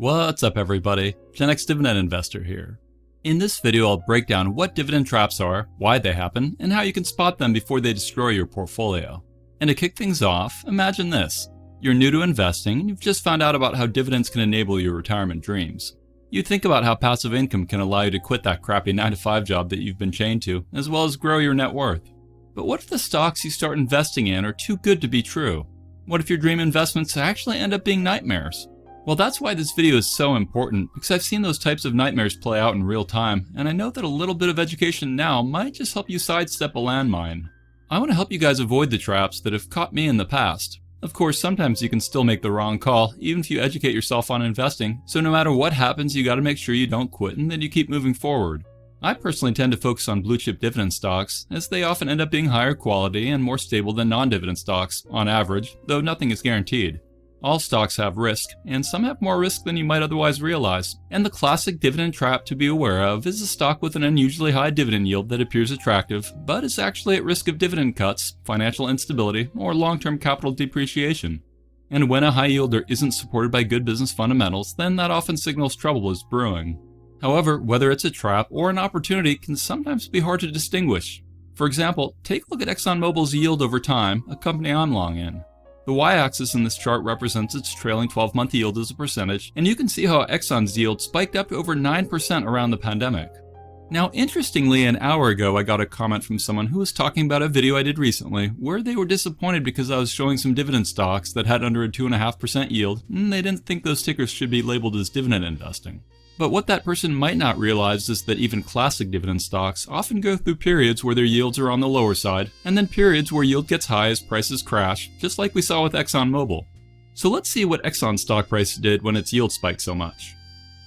What's up everybody, Gen X Dividend Investor here. In this video I'll break down what dividend traps are, why they happen, and how you can spot them before they destroy your portfolio. And to kick things off, imagine this. You're new to investing and you've just found out about how dividends can enable your retirement dreams. You think about how passive income can allow you to quit that crappy 9-to-5 job that you've been chained to, as well as grow your net worth. But what if the stocks you start investing in are too good to be true? What if your dream investments actually end up being nightmares? Well, that's why this video is so important, because I've seen those types of nightmares play out in real time, and I know that a little bit of education now might just help you sidestep a landmine. I want to help you guys avoid the traps that have caught me in the past. Of course, sometimes you can still make the wrong call, even if you educate yourself on investing, so no matter what happens, you gotta make sure you don't quit and that you keep moving forward. I personally tend to focus on blue chip dividend stocks, as they often end up being higher quality and more stable than non-dividend stocks, on average, though nothing is guaranteed. All stocks have risk, and some have more risk than you might otherwise realize. And the classic dividend trap to be aware of is a stock with an unusually high dividend yield that appears attractive, but is actually at risk of dividend cuts, financial instability, or long-term capital depreciation. And when a high yielder isn't supported by good business fundamentals, then that often signals trouble is brewing. However, whether it's a trap or an opportunity can sometimes be hard to distinguish. For example, take a look at ExxonMobil's yield over time, a company I'm long in. The y-axis in this chart represents its trailing 12-month yield as a percentage, and you can see how Exxon's yield spiked up to over 9% around the pandemic. Now, interestingly, an hour ago I got a comment from someone who was talking about a video I did recently where they were disappointed because I was showing some dividend stocks that had under a 2.5% yield, and they didn't think those tickers should be labeled as dividend investing. But what that person might not realize is that even classic dividend stocks often go through periods where their yields are on the lower side, and then periods where yield gets high as prices crash, just like we saw with ExxonMobil. So let's see what Exxon's stock price did when its yield spiked so much.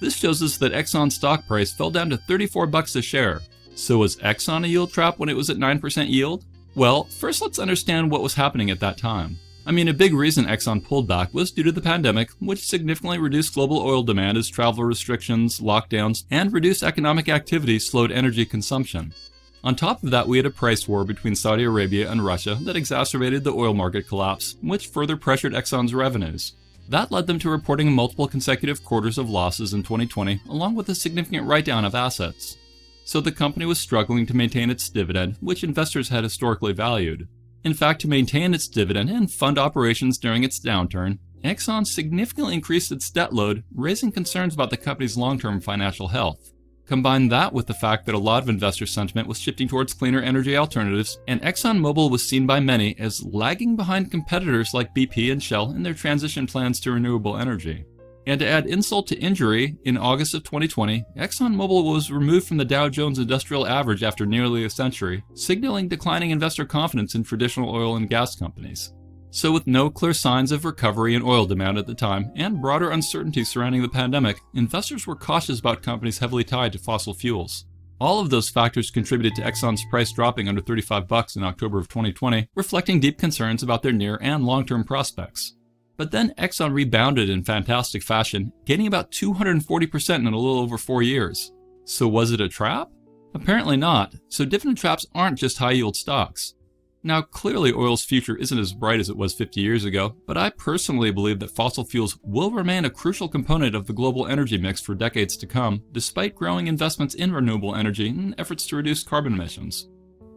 This shows us that Exxon's stock price fell down to $34 a share. So was Exxon a yield trap when it was at 9% yield? Well, first let's understand what was happening at that time. I mean, a big reason Exxon pulled back was due to the pandemic, which significantly reduced global oil demand as travel restrictions, lockdowns, and reduced economic activity slowed energy consumption. On top of that, we had a price war between Saudi Arabia and Russia that exacerbated the oil market collapse, which further pressured Exxon's revenues. That led them to reporting multiple consecutive quarters of losses in 2020, along with a significant write-down of assets. So the company was struggling to maintain its dividend, which investors had historically valued. In fact, to maintain its dividend and fund operations during its downturn, Exxon significantly increased its debt load, raising concerns about the company's long-term financial health. Combine that with the fact that a lot of investor sentiment was shifting towards cleaner energy alternatives, and ExxonMobil was seen by many as lagging behind competitors like BP and Shell in their transition plans to renewable energy. And to add insult to injury, in August of 2020, ExxonMobil was removed from the Dow Jones Industrial Average after nearly a century, signaling declining investor confidence in traditional oil and gas companies. So with no clear signs of recovery in oil demand at the time, and broader uncertainty surrounding the pandemic, investors were cautious about companies heavily tied to fossil fuels. All of those factors contributed to Exxon's price dropping under $35 in October of 2020, reflecting deep concerns about their near and long-term prospects. But then Exxon rebounded in fantastic fashion, gaining about 240% in a little over 4 years. So was it a trap? Apparently not, so dividend traps aren't just high-yield stocks. Now clearly oil's future isn't as bright as it was 50 years ago, but I personally believe that fossil fuels will remain a crucial component of the global energy mix for decades to come, despite growing investments in renewable energy and efforts to reduce carbon emissions.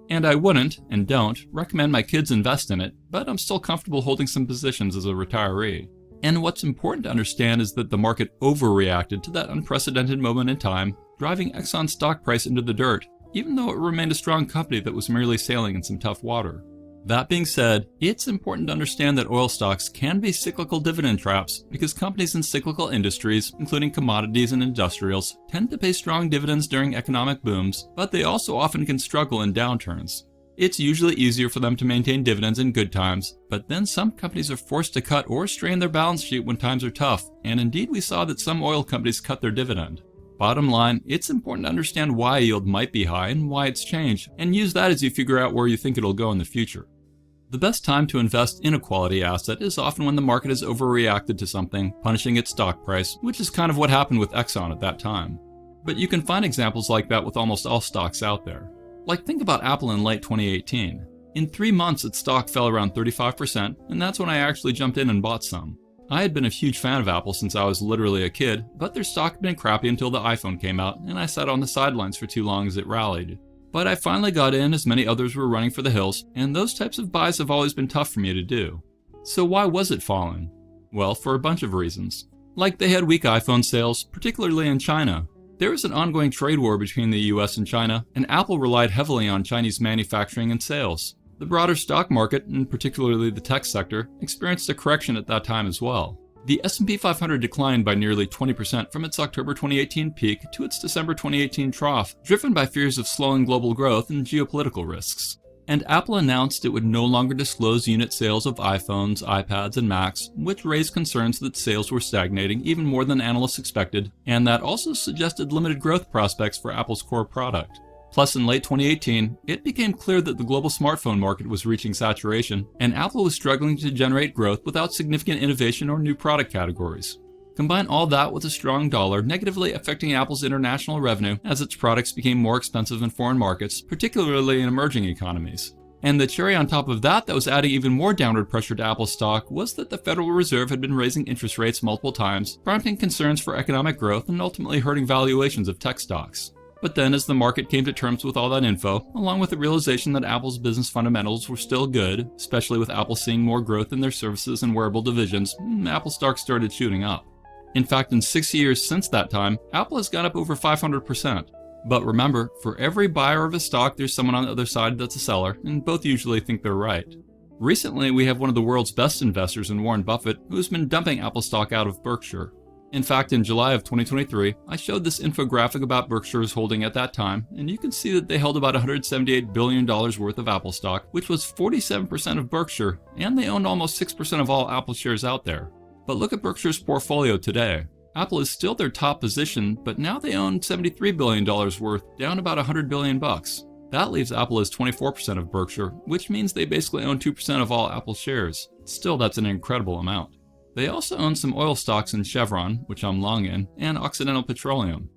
And I wouldn't, and don't, recommend my kids invest in it, but I'm still comfortable holding some positions as a retiree. And what's important to understand is that the market overreacted to that unprecedented moment in time, driving Exxon's stock price into the dirt, even though it remained a strong company that was merely sailing in some tough water. That being said, it's important to understand that oil stocks can be cyclical dividend traps because companies in cyclical industries, including commodities and industrials, tend to pay strong dividends during economic booms, but they also often can struggle in downturns. It's usually easier for them to maintain dividends in good times, but then some companies are forced to cut or strain their balance sheet when times are tough, and indeed we saw that some oil companies cut their dividend. Bottom line, it's important to understand why yield might be high and why it's changed, and use that as you figure out where you think it'll go in the future. The best time to invest in a quality asset is often when the market has overreacted to something, punishing its stock price, which is kind of what happened with Exxon at that time. But you can find examples like that with almost all stocks out there. Like think about Apple in late 2018. In 3 months its stock fell around 35%, and that's when I actually jumped in and bought some. I had been a huge fan of Apple since I was literally a kid, but their stock had been crappy until the iPhone came out, and I sat on the sidelines for too long as it rallied. But I finally got in as many others were running for the hills, and those types of buys have always been tough for me to do. So why was it falling? Well, for a bunch of reasons. Like they had weak iPhone sales, particularly in China. There was an ongoing trade war between the US and China, and Apple relied heavily on Chinese manufacturing and sales. The broader stock market, and particularly the tech sector, experienced a correction at that time as well. The S&P 500 declined by nearly 20% from its October 2018 peak to its December 2018 trough, driven by fears of slowing global growth and geopolitical risks. And Apple announced it would no longer disclose unit sales of iPhones, iPads, and Macs, which raised concerns that sales were stagnating even more than analysts expected, and that also suggested limited growth prospects for Apple's core product. Plus, in late 2018, it became clear that the global smartphone market was reaching saturation, and Apple was struggling to generate growth without significant innovation or new product categories. Combine all that with a strong dollar negatively affecting Apple's international revenue as its products became more expensive in foreign markets, particularly in emerging economies. And the cherry on top of that was adding even more downward pressure to Apple's stock was that the Federal Reserve had been raising interest rates multiple times, prompting concerns for economic growth and ultimately hurting valuations of tech stocks. But then as the market came to terms with all that info, along with the realization that Apple's business fundamentals were still good, especially with Apple seeing more growth in their services and wearable divisions, Apple stock started shooting up. In fact, in 6 years since that time, Apple has gone up over 500%. But remember, for every buyer of a stock, there's someone on the other side that's a seller, and both usually think they're right. Recently, we have one of the world's best investors in Warren Buffett, who's been dumping Apple stock out of Berkshire. In fact, in July of 2023, I showed this infographic about Berkshire's holding at that time, and you can see that they held about $178 billion worth of Apple stock, which was 47% of Berkshire, and they owned almost 6% of all Apple shares out there. But look at Berkshire's portfolio today. Apple is still their top position, but now they own $73 billion worth, down about $100 billion bucks. That leaves Apple as 24% of Berkshire, which means they basically own 2% of all Apple shares. Still, that's an incredible amount. They also own some oil stocks in Chevron, which I'm long in, and Occidental Petroleum.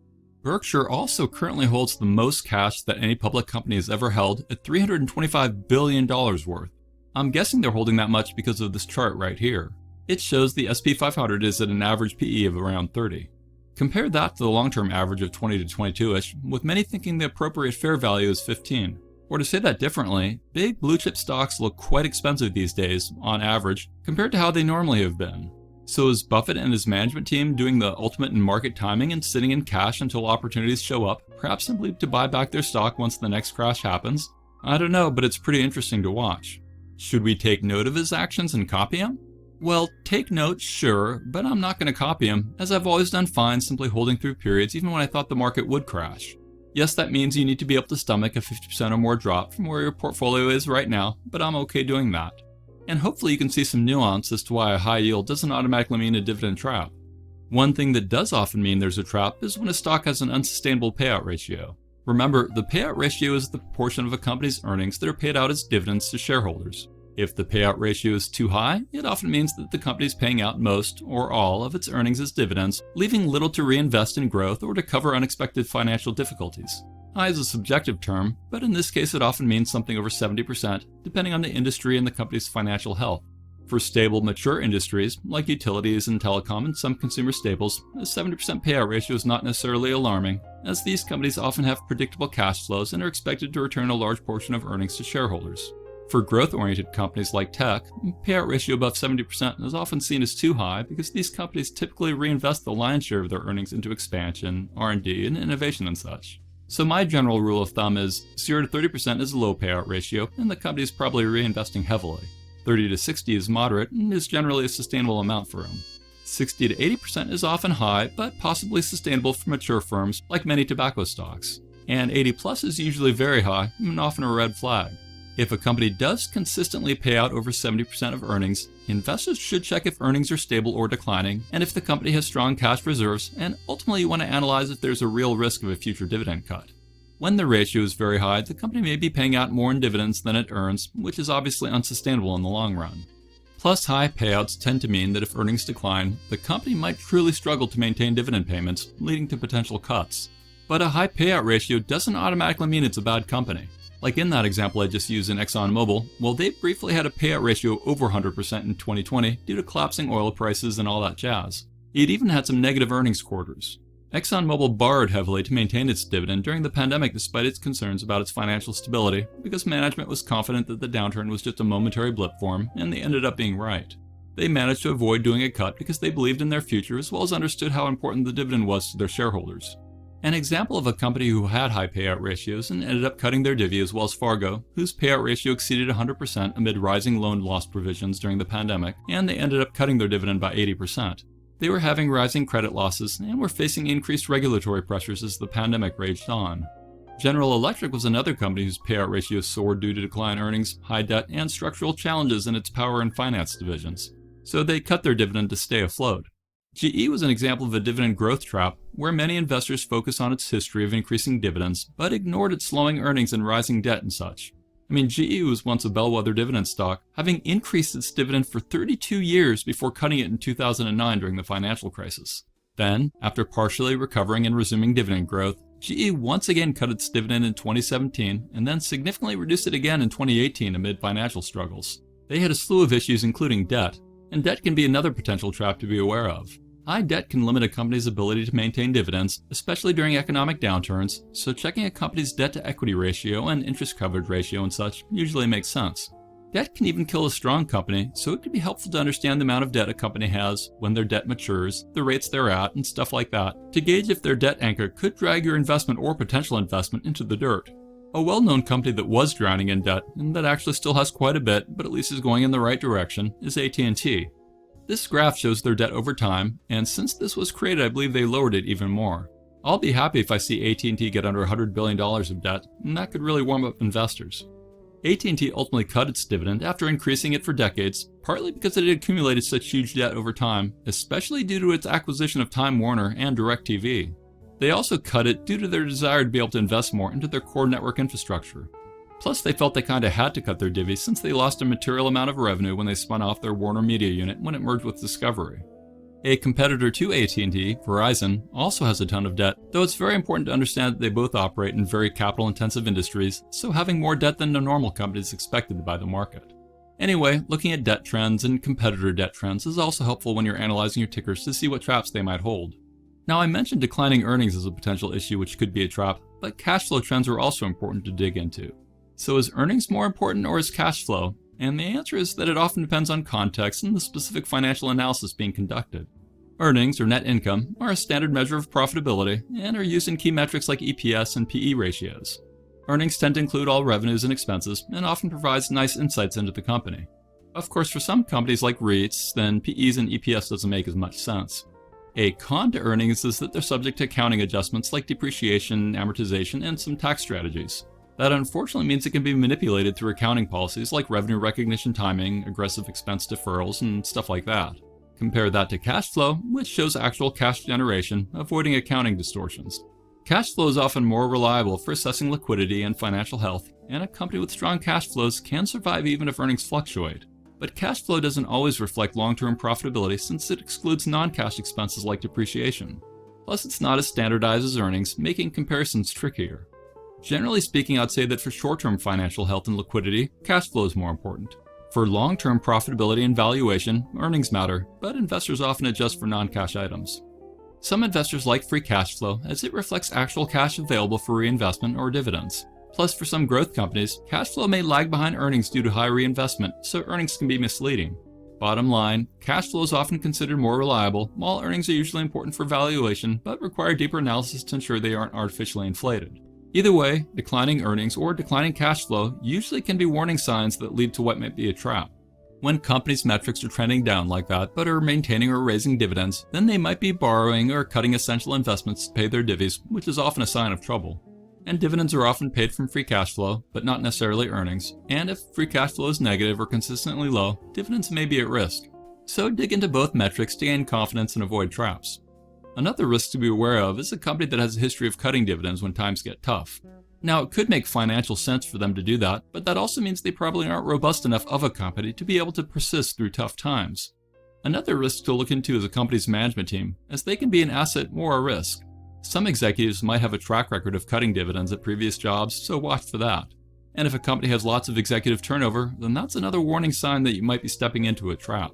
Berkshire also currently holds the most cash that any public company has ever held at $325 billion worth. I'm guessing they're holding that much because of this chart right here. It shows the S&P 500 is at an average PE of around 30. Compare that to the long-term average of 20 to 22-ish, with many thinking the appropriate fair value is 15. Or to say that differently, big blue-chip stocks look quite expensive these days, on average, compared to how they normally have been. So is Buffett and his management team doing the ultimate in market timing and sitting in cash until opportunities show up, perhaps simply to buy back their stock once the next crash happens? I don't know, but it's pretty interesting to watch. Should we take note of his actions and copy him? Well, take note, sure, but I'm not going to copy him, as I've always done fine simply holding through periods even when I thought the market would crash. Yes, that means you need to be able to stomach a 50% or more drop from where your portfolio is right now, but I'm okay doing that. And hopefully you can see some nuance as to why a high yield doesn't automatically mean a dividend trap. One thing that does often mean there's a trap is when a stock has an unsustainable payout ratio. Remember, the payout ratio is the proportion of a company's earnings that are paid out as dividends to shareholders. If the payout ratio is too high, it often means that the company is paying out most or all of its earnings as dividends, leaving little to reinvest in growth or to cover unexpected financial difficulties. High is a subjective term, but in this case it often means something over 70%, depending on the industry and the company's financial health. For stable, mature industries, like utilities and telecom and some consumer staples, a 70% payout ratio is not necessarily alarming, as these companies often have predictable cash flows and are expected to return a large portion of earnings to shareholders. For growth-oriented companies like tech, payout ratio above 70% is often seen as too high because these companies typically reinvest the lion's share of their earnings into expansion, R&D, and innovation and such. So my general rule of thumb is 0 to 30% is a low payout ratio, and the company is probably reinvesting heavily. 30 to 60 is moderate and is generally a sustainable amount for them. 60 to 80% is often high, but possibly sustainable for mature firms like many tobacco stocks. And 80 plus is usually very high and often a red flag. If a company does consistently pay out over 70% of earnings, investors should check if earnings are stable or declining, and if the company has strong cash reserves, and ultimately you want to analyze if there's a real risk of a future dividend cut. When the ratio is very high, the company may be paying out more in dividends than it earns, which is obviously unsustainable in the long run. Plus, high payouts tend to mean that if earnings decline, the company might truly struggle to maintain dividend payments, leading to potential cuts. But a high payout ratio doesn't automatically mean it's a bad company. Like in that example I just used in ExxonMobil, well, they briefly had a payout ratio over 100% in 2020 due to collapsing oil prices and all that jazz. It even had some negative earnings quarters. ExxonMobil borrowed heavily to maintain its dividend during the pandemic despite its concerns about its financial stability, because management was confident that the downturn was just a momentary blip for them, and they ended up being right. They managed to avoid doing a cut because they believed in their future as well as understood how important the dividend was to their shareholders. An example of a company who had high payout ratios and ended up cutting their divvy is Wells Fargo, whose payout ratio exceeded 100% amid rising loan loss provisions during the pandemic, and they ended up cutting their dividend by 80%. They were having rising credit losses and were facing increased regulatory pressures as the pandemic raged on. General Electric was another company whose payout ratio soared due to decline earnings, high debt, and structural challenges in its power and finance divisions. So they cut their dividend to stay afloat. GE was an example of a dividend growth trap, where many investors focus on its history of increasing dividends, but ignored its slowing earnings and rising debt and such. I mean, GE was once a bellwether dividend stock, having increased its dividend for 32 years before cutting it in 2009 during the financial crisis. Then, after partially recovering and resuming dividend growth, GE once again cut its dividend in 2017 and then significantly reduced it again in 2018 amid financial struggles. They had a slew of issues including debt, and debt can be another potential trap to be aware of. High debt can limit a company's ability to maintain dividends, especially during economic downturns, so checking a company's debt-to-equity ratio and interest coverage ratio and such usually makes sense. Debt can even kill a strong company, so it can be helpful to understand the amount of debt a company has, when their debt matures, the rates they're at, and stuff like that, to gauge if their debt anchor could drag your investment or potential investment into the dirt. A well-known company that was drowning in debt, and that actually still has quite a bit, but at least is going in the right direction, is AT&T. This graph shows their debt over time, and since this was created, I believe they lowered it even more. I'll be happy if I see AT&T get under $100 billion of debt, and that could really warm up investors. AT&T ultimately cut its dividend after increasing it for decades, partly because it had accumulated such huge debt over time, especially due to its acquisition of Time Warner and DirecTV. They also cut it due to their desire to be able to invest more into their core network infrastructure. Plus, they felt they kinda had to cut their divvy since they lost a material amount of revenue when they spun off their Warner Media unit when it merged with Discovery. A competitor to AT&T, Verizon, also has a ton of debt, though it's very important to understand that they both operate in very capital-intensive industries, so having more debt than a normal company is expected by the market. Anyway, looking at debt trends and competitor debt trends is also helpful when you're analyzing your tickers to see what traps they might hold. Now, I mentioned declining earnings as a potential issue which could be a trap, but cash flow trends are also important to dig into. So is earnings more important or is cash flow? And the answer is that it often depends on context and the specific financial analysis being conducted. Earnings, or net income, are a standard measure of profitability and are used in key metrics like EPS and PE ratios. Earnings tend to include all revenues and expenses and often provides nice insights into the company. Of course, for some companies like REITs, then PEs and EPS doesn't make as much sense. A con to earnings is that they're subject to accounting adjustments like depreciation, amortization, and some tax strategies. That unfortunately means it can be manipulated through accounting policies like revenue recognition timing, aggressive expense deferrals, and stuff like that. Compare that to cash flow, which shows actual cash generation, avoiding accounting distortions. Cash flow is often more reliable for assessing liquidity and financial health, and a company with strong cash flows can survive even if earnings fluctuate. But cash flow doesn't always reflect long-term profitability since it excludes non-cash expenses like depreciation. Plus, it's not as standardized as earnings, making comparisons trickier. Generally speaking, I'd say that for short-term financial health and liquidity, cash flow is more important. For long-term profitability and valuation, earnings matter, but investors often adjust for non-cash items. Some investors like free cash flow as it reflects actual cash available for reinvestment or dividends. Plus, for some growth companies, cash flow may lag behind earnings due to high reinvestment, so earnings can be misleading. Bottom line, cash flow is often considered more reliable, while earnings are usually important for valuation, but require deeper analysis to ensure they aren't artificially inflated. Either way, declining earnings or declining cash flow usually can be warning signs that lead to what might be a trap. When companies' metrics are trending down like that, but are maintaining or raising dividends, then they might be borrowing or cutting essential investments to pay their divvies, which is often a sign of trouble. And dividends are often paid from free cash flow, but not necessarily earnings, and if free cash flow is negative or consistently low, dividends may be at risk. So dig into both metrics to gain confidence and avoid traps. Another risk to be aware of is a company that has a history of cutting dividends when times get tough. Now, it could make financial sense for them to do that, but that also means they probably aren't robust enough of a company to be able to persist through tough times. Another risk to look into is a company's management team, as they can be an asset or a risk. Some executives might have a track record of cutting dividends at previous jobs, so watch for that. And if a company has lots of executive turnover, then that's another warning sign that you might be stepping into a trap.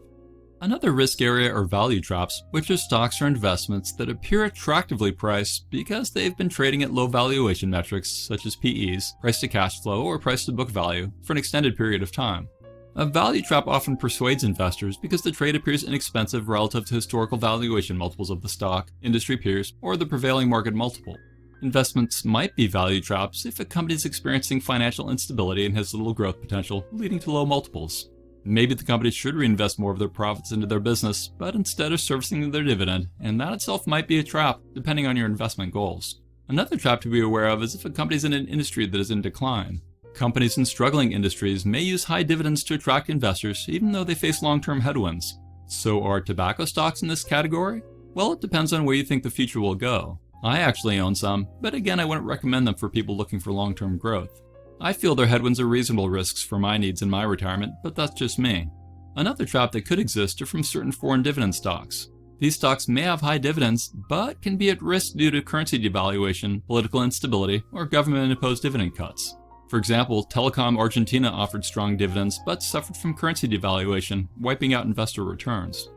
Another risk area are value traps, which are stocks or investments that appear attractively priced because they've been trading at low valuation metrics such as PEs, price to cash flow, or price to book value for an extended period of time. A value trap often persuades investors because the trade appears inexpensive relative to historical valuation multiples of the stock, industry peers, or the prevailing market multiple. Investments might be value traps if a company is experiencing financial instability and has little growth potential, leading to low multiples. Maybe the company should reinvest more of their profits into their business, but instead of servicing their dividend, and that itself might be a trap, depending on your investment goals. Another trap to be aware of is if a company is in an industry that is in decline. Companies in struggling industries may use high dividends to attract investors, even though they face long-term headwinds. So are tobacco stocks in this category? Well, it depends on where you think the future will go. I actually own some, but again, I wouldn't recommend them for people looking for long-term growth. I feel their headwinds are reasonable risks for my needs in my retirement, but that's just me. Another trap that could exist are from certain foreign dividend stocks. These stocks may have high dividends, but can be at risk due to currency devaluation, political instability, or government-imposed dividend cuts. For example, Telecom Argentina offered strong dividends, but suffered from currency devaluation, wiping out investor returns.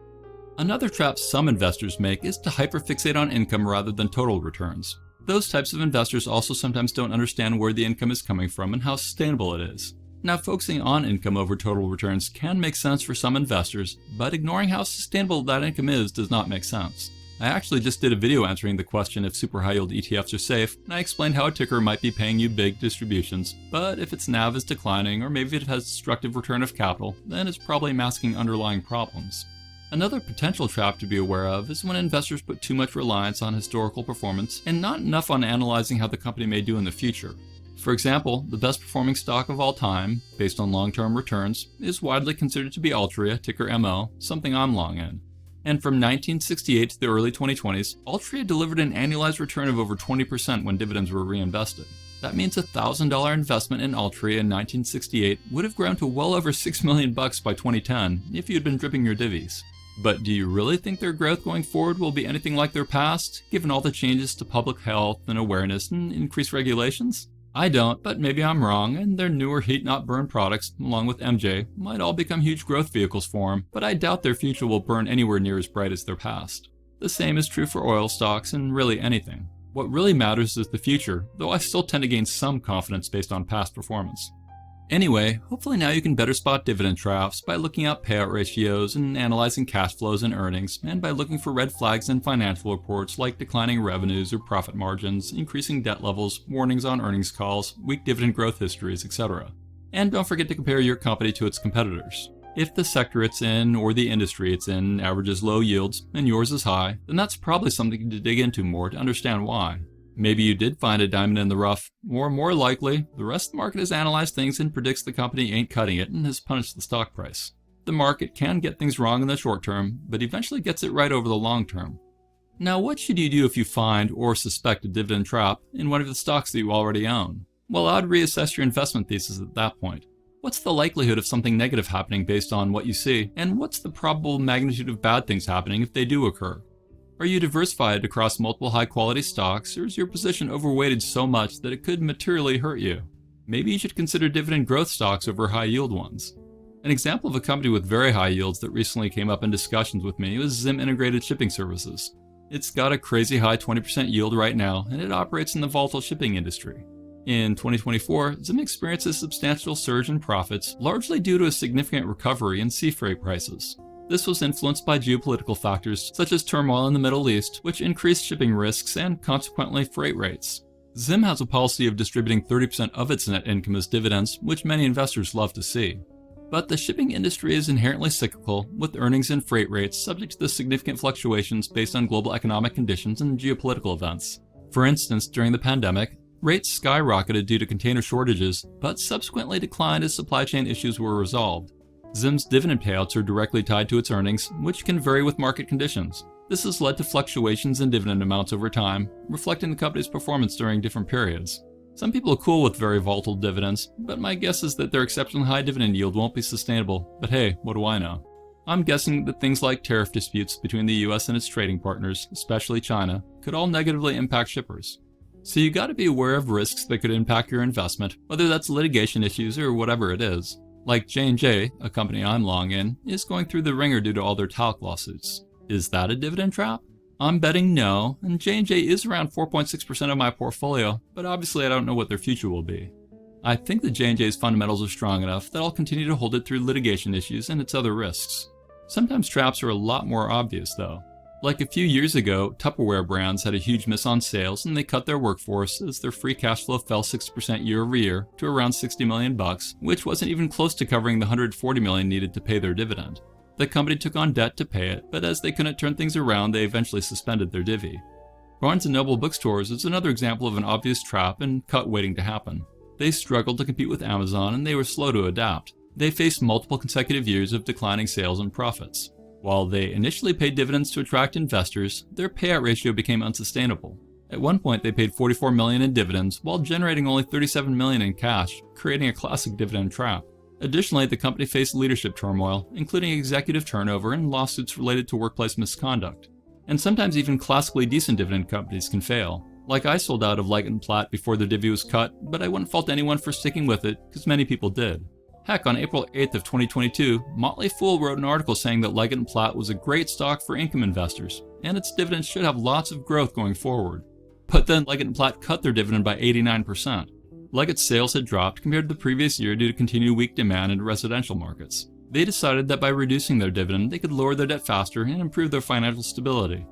Another trap some investors make is to hyperfixate on income rather than total returns. Those types of investors also sometimes don't understand where the income is coming from and how sustainable it is. Now, focusing on income over total returns can make sense for some investors, but ignoring how sustainable that income is does not make sense. I actually just did a video answering the question if super high yield ETFs are safe, and I explained how a ticker might be paying you big distributions, but if its NAV is declining or maybe it has destructive return of capital, then it's probably masking underlying problems. Another potential trap to be aware of is when investors put too much reliance on historical performance and not enough on analyzing how the company may do in the future. For example, the best performing stock of all time, based on long-term returns, is widely considered to be Altria, ticker MO, something I'm long in. And from 1968 to the early 2020s, Altria delivered an annualized return of over 20% when dividends were reinvested. That means a $1,000 investment in Altria in 1968 would have grown to well over $6 million by 2010 if you had been dripping your divvies. But do you really think their growth going forward will be anything like their past, given all the changes to public health and awareness and increased regulations? I don't, but maybe I'm wrong, and their newer heat-not-burn products, along with MJ, might all become huge growth vehicles for them, but I doubt their future will burn anywhere near as bright as their past. The same is true for oil stocks and really anything. What really matters is the future, though I still tend to gain some confidence based on past performance. Anyway, hopefully now you can better spot dividend traps by looking at payout ratios and analyzing cash flows and earnings, and by looking for red flags in financial reports like declining revenues or profit margins, increasing debt levels, warnings on earnings calls, weak dividend growth histories, etc. And don't forget to compare your company to its competitors. If the sector it's in or the industry it's in averages low yields and yours is high, then that's probably something to dig into more to understand why. Maybe you did find a diamond in the rough, or more likely, the rest of the market has analyzed things and predicts the company ain't cutting it and has punished the stock price. The market can get things wrong in the short term, but eventually gets it right over the long term. Now, what should you do if you find or suspect a dividend trap in one of the stocks that you already own? Well, I'd reassess your investment thesis at that point. What's the likelihood of something negative happening based on what you see, and what's the probable magnitude of bad things happening if they do occur? Are you diversified across multiple high-quality stocks, or is your position overweighted so much that it could materially hurt you? Maybe you should consider dividend growth stocks over high-yield ones. An example of a company with very high yields that recently came up in discussions with me was Zim Integrated Shipping Services. It's got a crazy high 20% yield right now, and it operates in the volatile shipping industry. In 2024, Zim experienced a substantial surge in profits, largely due to a significant recovery in sea freight prices. This was influenced by geopolitical factors such as turmoil in the Middle East, which increased shipping risks and consequently freight rates. Zim has a policy of distributing 30% of its net income as dividends, which many investors love to see. But the shipping industry is inherently cyclical, with earnings and freight rates subject to the significant fluctuations based on global economic conditions and geopolitical events. For instance, during the pandemic, rates skyrocketed due to container shortages, but subsequently declined as supply chain issues were resolved. Zim's dividend payouts are directly tied to its earnings, which can vary with market conditions. This has led to fluctuations in dividend amounts over time, reflecting the company's performance during different periods. Some people are cool with very volatile dividends, but my guess is that their exceptionally high dividend yield won't be sustainable. But hey, what do I know? I'm guessing that things like tariff disputes between the US and its trading partners, especially China, could all negatively impact shippers. So you gotta be aware of risks that could impact your investment, whether that's litigation issues or whatever it is. Like J&J, a company I'm long in, is going through the ringer due to all their talc lawsuits. Is that a dividend trap? I'm betting no, and J&J is around 4.6% of my portfolio, but obviously I don't know what their future will be. I think that J&J's fundamentals are strong enough that I'll continue to hold it through litigation issues and its other risks. Sometimes traps are a lot more obvious though. Like a few years ago, Tupperware brands had a huge miss on sales and they cut their workforce as their free cash flow fell 6% year over year to around $60 million, which wasn't even close to covering the $140 million needed to pay their dividend. The company took on debt to pay it, but as they couldn't turn things around, they eventually suspended their divvy. Barnes & Noble bookstores is another example of an obvious trap and cut waiting to happen. They struggled to compete with Amazon and they were slow to adapt. They faced multiple consecutive years of declining sales and profits. While they initially paid dividends to attract investors, their payout ratio became unsustainable. At one point, they paid $44 million in dividends while generating only $37 million in cash, creating a classic dividend trap. Additionally, the company faced leadership turmoil, including executive turnover and lawsuits related to workplace misconduct. And sometimes even classically decent dividend companies can fail. Like I sold out of Leggett & Platt before their divvy was cut, but I wouldn't fault anyone for sticking with it, because many people did. Heck, on April 8th of 2022, Motley Fool wrote an article saying that Leggett & Platt was a great stock for income investors, and its dividends should have lots of growth going forward. But then Leggett & Platt cut their dividend by 89%. Leggett's sales had dropped compared to the previous year due to continued weak demand in residential markets. They decided that by reducing their dividend, they could lower their debt faster and improve their financial stability.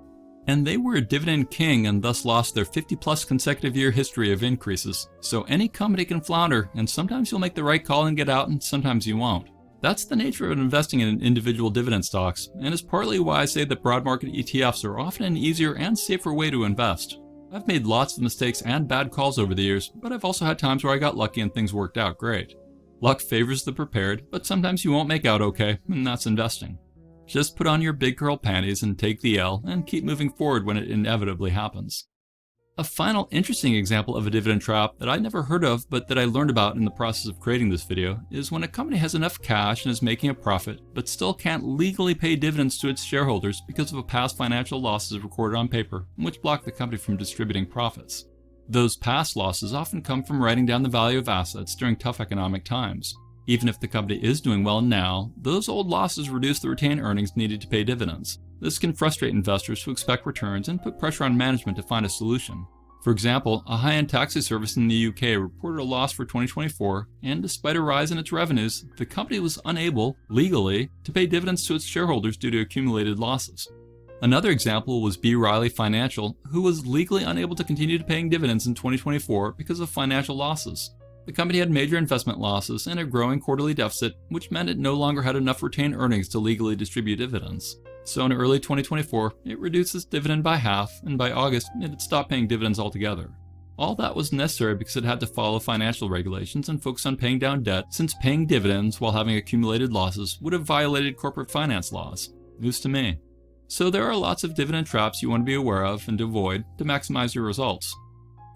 And they were a dividend king and thus lost their 50-plus consecutive year history of increases. So any company can flounder, and sometimes you'll make the right call and get out, and sometimes you won't. That's the nature of investing in individual dividend stocks, and is partly why I say that broad market ETFs are often an easier and safer way to invest. I've made lots of mistakes and bad calls over the years, but I've also had times where I got lucky and things worked out great. Luck favors the prepared, but sometimes you won't make out okay, and that's investing. Just put on your big girl panties and take the L and keep moving forward when it inevitably happens. A final interesting example of a dividend trap that I'd never heard of but that I learned about in the process of creating this video is when a company has enough cash and is making a profit but still can't legally pay dividends to its shareholders because of a past financial losses recorded on paper, which block the company from distributing profits. Those past losses often come from writing down the value of assets during tough economic times. Even if the company is doing well now, those old losses reduce the retained earnings needed to pay dividends. This can frustrate investors who expect returns and put pressure on management to find a solution. For example, a high-end taxi service in the UK reported a loss for 2024, and despite a rise in its revenues, the company was unable, legally, to pay dividends to its shareholders due to accumulated losses. Another example was B. Riley Financial, who was legally unable to continue paying dividends in 2024 because of financial losses. The company had major investment losses and a growing quarterly deficit, which meant it no longer had enough retained earnings to legally distribute dividends. So in early 2024, it reduced its dividend by half, and by August, it had stopped paying dividends altogether. All that was necessary because it had to follow financial regulations and focus on paying down debt, since paying dividends while having accumulated losses would have violated corporate finance laws. News to me. So there are lots of dividend traps you want to be aware of and avoid to maximize your results.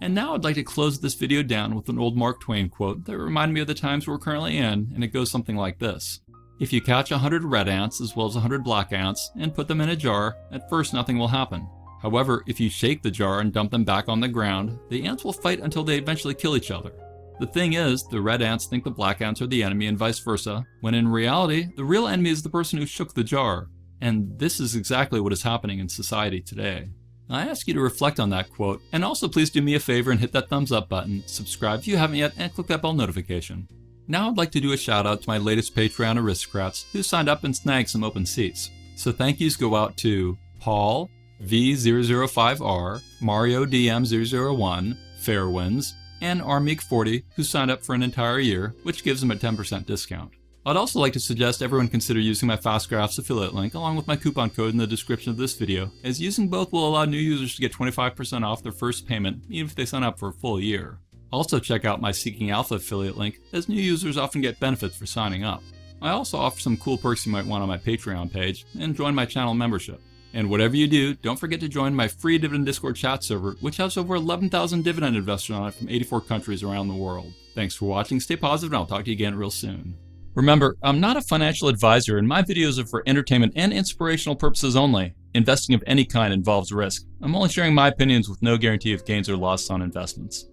And now I'd like to close this video down with an old Mark Twain quote that reminded me of the times we're currently in, and it goes something like this. If you catch 100 red ants as well as 100 black ants and put them in a jar, at first nothing will happen. However, if you shake the jar and dump them back on the ground, the ants will fight until they eventually kill each other. The thing is, the red ants think the black ants are the enemy and vice versa, when in reality, the real enemy is the person who shook the jar. And this is exactly what is happening in society today. I ask you to reflect on that quote, and also please do me a favor and hit that thumbs up button, subscribe if you haven't yet, and click that bell notification. Now I'd like to do a shout out to my latest Patreon aristocrats who signed up and snagged some open seats. So thank yous go out to Paul, V005R, Mario DM001, Fairwinds, and Armeek40 who signed up for an entire year, which gives them a 10% discount. I'd also like to suggest everyone consider using my FastGraphs affiliate link along with my coupon code in the description of this video, as using both will allow new users to get 25% off their first payment even if they sign up for a full year. Also check out my Seeking Alpha affiliate link, as new users often get benefits for signing up. I also offer some cool perks you might want on my Patreon page, and join my channel membership. And whatever you do, don't forget to join my free Dividend Discord chat server, which has over 11,000 dividend investors on it from 84 countries around the world. Thanks for watching, stay positive, and I'll talk to you again real soon. Remember, I'm not a financial advisor and my videos are for entertainment and inspirational purposes only. Investing of any kind involves risk. I'm only sharing my opinions with no guarantee of gains or losses on investments.